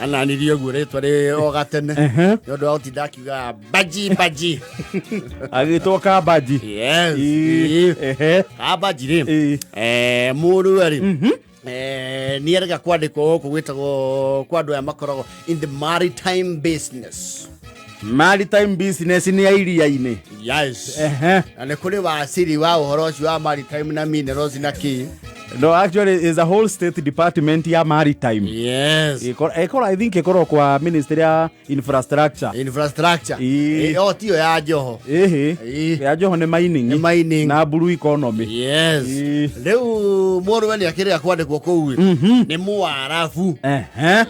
Ana nirio guretwa ri ogatene. Yondo auti dakiuga baji. Agitoka baji. Yes. Baji ri. Muru ari. Ni erga kwandikwo kugwitagwo kwandu ya makorogo in the maritime business. Maritime business ni iria-ini. Yes. And kuri wasiri wa uhoro ucio wa maritime na minerals na ki. No, actually, it's a whole state department ya maritime. Yes. I think ikoro kwa Ministry ya Infrastructure. O tiyo ya Joho. Ya Joho ni mining. Na blue economy. Yes. Leu moro ni akiri akwande kwa kou. Ni Muarafu.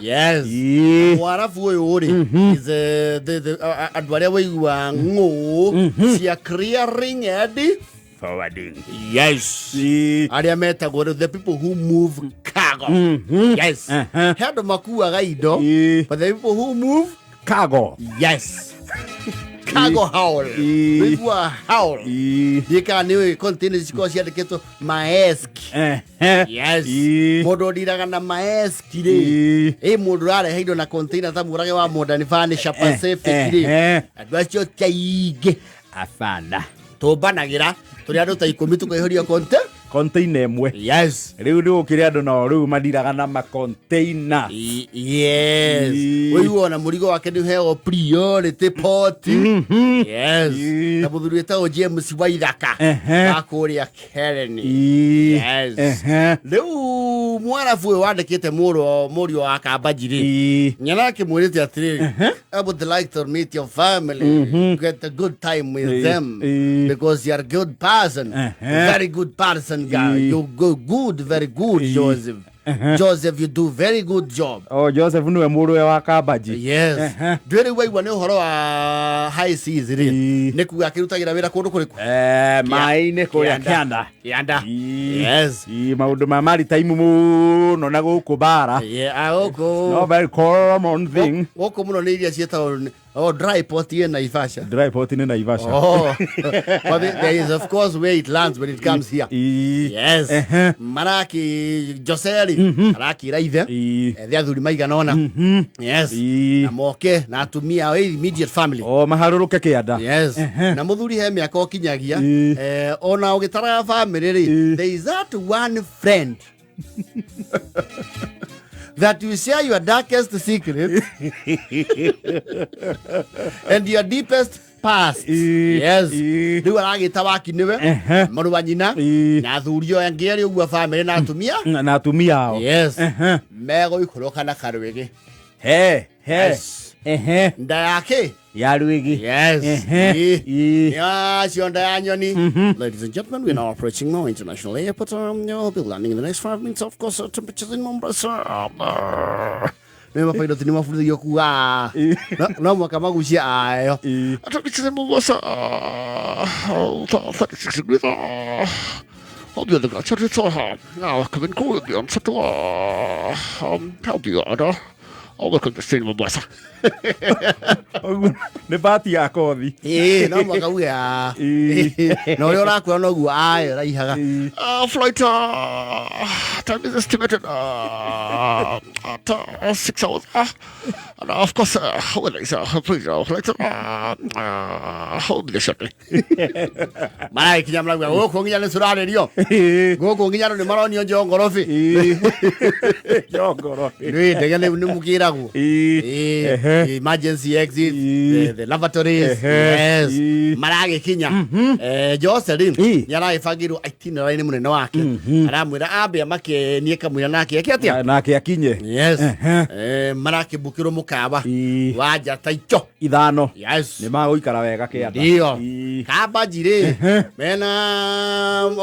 Yes. Muarafu uyu uri is the adware we wa ngo cia clearing and forwarding. Yes. Aria metagwo the people who move cargo. Yes. Hendo makuaga indo, but the people who move cargo. Yes. Cargo haul. People haul. Dika ni containers ziko ciandikitwo Maersk. Yes. Modo diraga na Maersk ri. Modo are indo na container ta murage wa Modern Furniture Pacific ri. Adwacio kaige afana. Tobanagira turi andu ta 10 tukihoria container emwe. Yes. Riu ni ukiri andu no riu madiraga na ma container. Yes. Uyu ona murigo wake ni heo priority port. Yes. Na buthuri ta James Waithaka akuria Keleni. Yes. Riu Muarafu wandikite murio akambajiri. Nyanake mwirite atiriri. I would like to meet your family. Get a good time with them because you are a good person. Very good person. You go good, very good, Joseph. Joseph, you do very good job. Oh, Joseph niwe muru wa Kabaji. Yes. Ndwere wai wane uhoro wa high seas ri. Niku akirutagira wira kundu kuriku. Mai-ini kuria Kianda. Yes. Maundu ma maritime muno na guku bara. No very common thing. Guku muno ni iria cietagwo dry port in Naivasha. Oh. But there is of course where it lands when it comes here. Yes. Maraki Joseri. Maraki raithe. The athuri maigana ona. Yes. Na moke na atumia immediate family. Oh, maharuruke Kianda. Yes. Na muthuri he miaka okinyagia. Ona ugitara family ri. There is that one friend. That you share your darkest secret and your deepest past. Yes. Riu aragita waki niwe maru wanyina na thurio angeri ugwa family na atumia. Yes. Mego ikoroka na karwege. Nda yake ya Rwigi. Yes. Yeah, Shonda ya nyoni. Ladies and gentlemen, we are now approaching Moi International Airport. You'll be landing in the next 5 minutes. Of course, temperatures in Mombasa. Mema pilot ni mafuta yokuwa. No mwaka magushia ayo. Temperatures in Mombasa. 36 degrees. I'll be on the ground. Now, come in cool. I'm set to help you out. Welcome to Cinema Mombasa. Ne bati ya kothi. No mwaka uya. No yo rakwa no gu ayo raihaga. Flight time is estimated at 6 hours. And of course, holidays. Please, flight hold the shuttle. Mai kinyamla go konginya le surare rio. Go konginya no maroni onjo ngorofi. Ni degele nimukira go. Emergency exit, the lavatories. Yes. Marage kinya. Jocelyn yara ifagiru itinerary munene wake. Aramwira abe make nieka mwira nake yake atia. Nake akinye. Yes. Marake bukiro mukaba. Waja taicho. Ithano. Yes. Ni maguikara wega Kianda. Ndio. Kabajire. Mena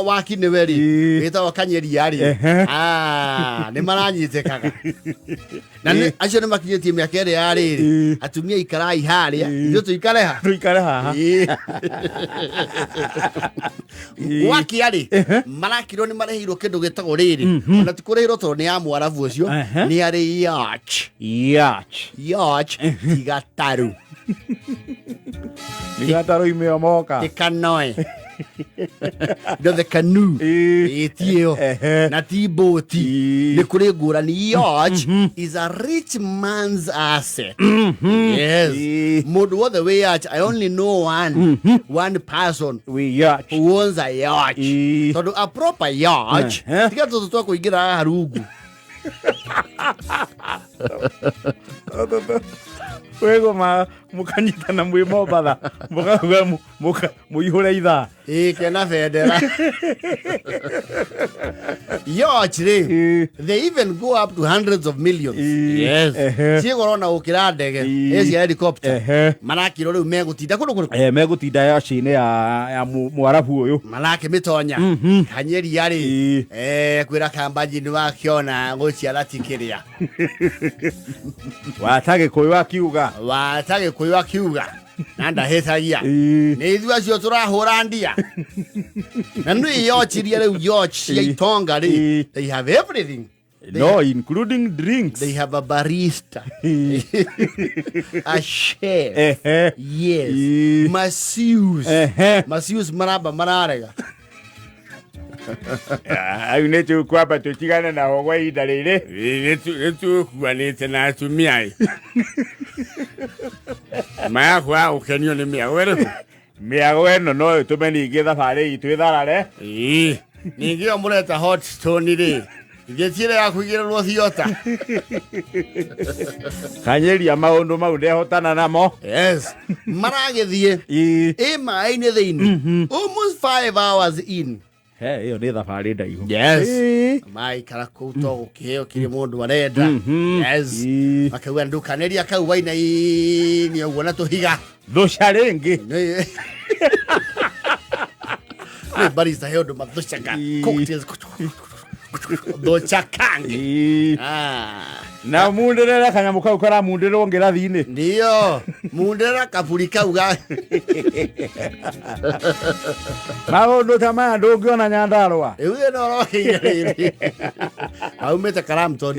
waki ni weri. Wita wakanyeri yari. Ni maranyitekaga. Na acio ni makinyetie miaka ere yari. Atumia ikarai haria. Ndio tuikare ha. Tuikare ha. Waki yari. Marakiro ni marehiro kindu gitagwo riri. Na tikurehiro to ni Muarafu ucio. Ni ari yacht. Tigataru. Tigataru imeomoka. Tikanoe. The canoe. Na ti boat. The kure ngurani. Yacht is a rich man's asset. Yes. Modu all the way yacht. I only know one person who owns a yacht. So a proper yacht. Tika toto kuingira harugu. Wego mukanyita na mwimo bala muihura itha kena federa yacht they even go up to hundreds of millions. Yes. Sigorona ukira ndege ezi helicopter manakiro riu megutinda kuno megutinda yacht-ini ya mwarabu uyu manake mitonya kanyeri yari kwira kambaji ni wakiona guciara tikiria watage kuiwa kiuga nanda hetagia ni ithu acio turahura ndia na ndu yochirie riu yoch ya itonga ri they have everything including drinks. They have a barista a chef yes masseuse mararega ayu netu kwamba tutigane na hogwa idalile netu kuanite na tumia maya kwa ukenyo ni miago no tumeni igitha bare itwitharare ningio mureta hot stone ri ngethire ya kuigirwo thiota kanyeria maundu mau ndehotana namo. Yes. Maragethie mai-ini thiini almost 5 hours in. Iyo ni thabari ndaihu. Yes. Mai kara kuto gukiheo kiri mundu arenda. Yes. Akauga ndukaneria kau waina ni uguo na tuhiga thucaringi ni barista heo ndo mathucaga cocktails thucakangi na mundirera kanyamu kau kara mundirwo ngirathi-ini ndio mundirera kaburi kau ga maundu ta maya ndungiona Nyandarua iwe no rokiire aumete Karamton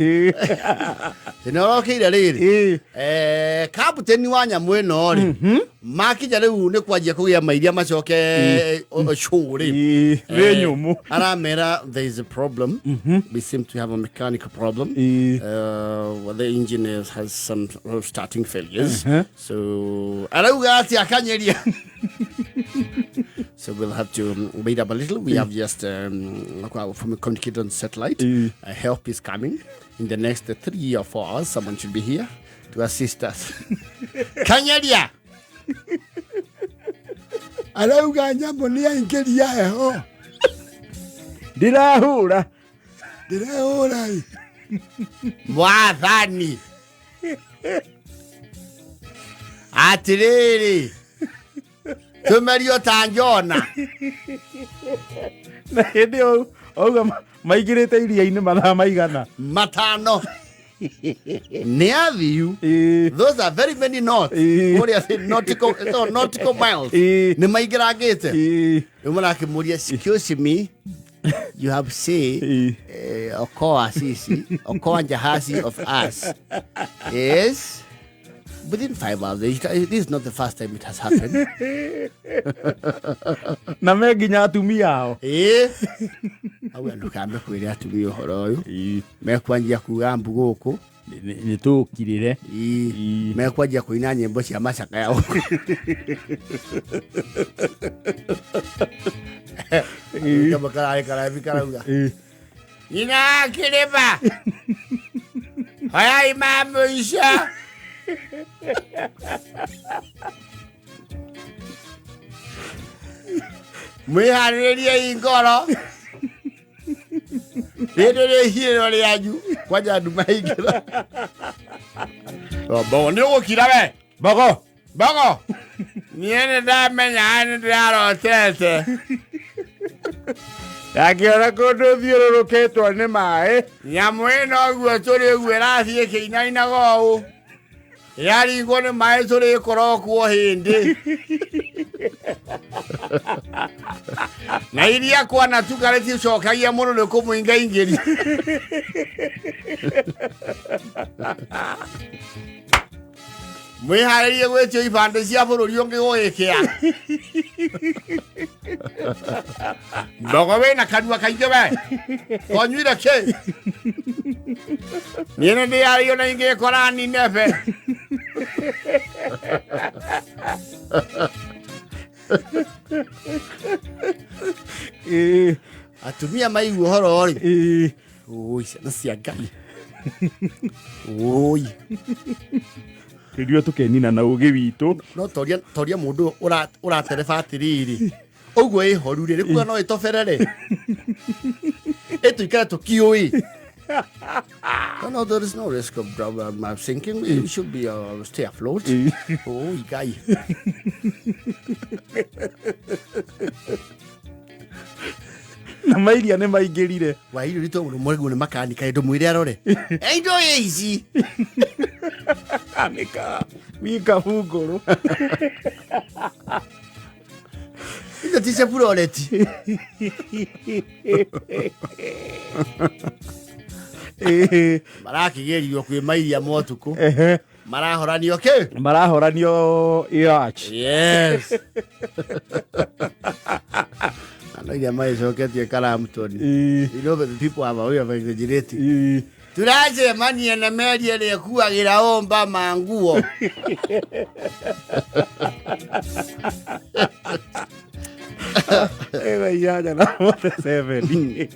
no rokiire riri captain wa nyamu ino ri makija riu ni kwanjia kugia mairia macoke shuri ri nyumu aramera there is a problem. We seem to have a mechanical problem. The engine has some starting failures. So so we'll have to wait up a little. We have just from a communicator on satellite. Help is coming. In the next 3 or 4 hours, someone should be here to assist us. Kanyaria! Arauga nyambo ni aingiria heho. Ndirahura mwathani atiriri tumerio tanjona na hindi auga maigirite iria-ini mathaa maigana 5 ni athiu. Those are very many knots. What you say nautical miles ni maigirangite umana kimuria excuse me. You have said okoa sisi okoa jahazi of us. Yes, within 5 hours. This is not the first time it has happened. Na meginya atumia ao awe ndukambe kwira atumia horo uyu mekwanjia kuga mbuguku ni tukirire mekwanjia kuina nyimbo cia macaka yao kama kara vikarauga nina kireba haya imamu isha mwihariria ingoro ndere hiro rianyu kwanja nduma ingira bogo ni gukira we bogo niene ndamenya ni ndirarotete yakiona kundu thiururukitwo ni mai nyamu ino guo turi guo rathie kiinainaga uu yaringwo ni mai turi korokuo hindi na iria kwana tukareti cokagia muno ni kumuinga ingiri mwiharirie gwetio ibande cia bururi ungi guikia Mbogo wena kanua kainge we. Konyuira ke. Niene ndi ari ona inge korani nefe. Atumia maigu horo ori. Oi, ciana cia Ngai. Oi. Kirio tukenina na ugi witu. No toria mundu uratereba atiriri. Oguo ihoru ri kuga no itoberere. Etuikara tukiui. No, there is no risk of sinking. We should be stay afloat. Oh, Ngai. Na mairia ne maingirire. Wairu rito murego ne makanika ndo mwire arore. Endo easy. Anika. Mika hugoro. Ito tise puroleti. Marakigerio kwi mairia motuku. Marahoranio ke? Marahoranio yaach. Yes. Anagia mai soketie kalamtoni. You know, the people have a way of exaggerating. Turaje mani na media ile kuagira omba manguo. Ewe ya na 7.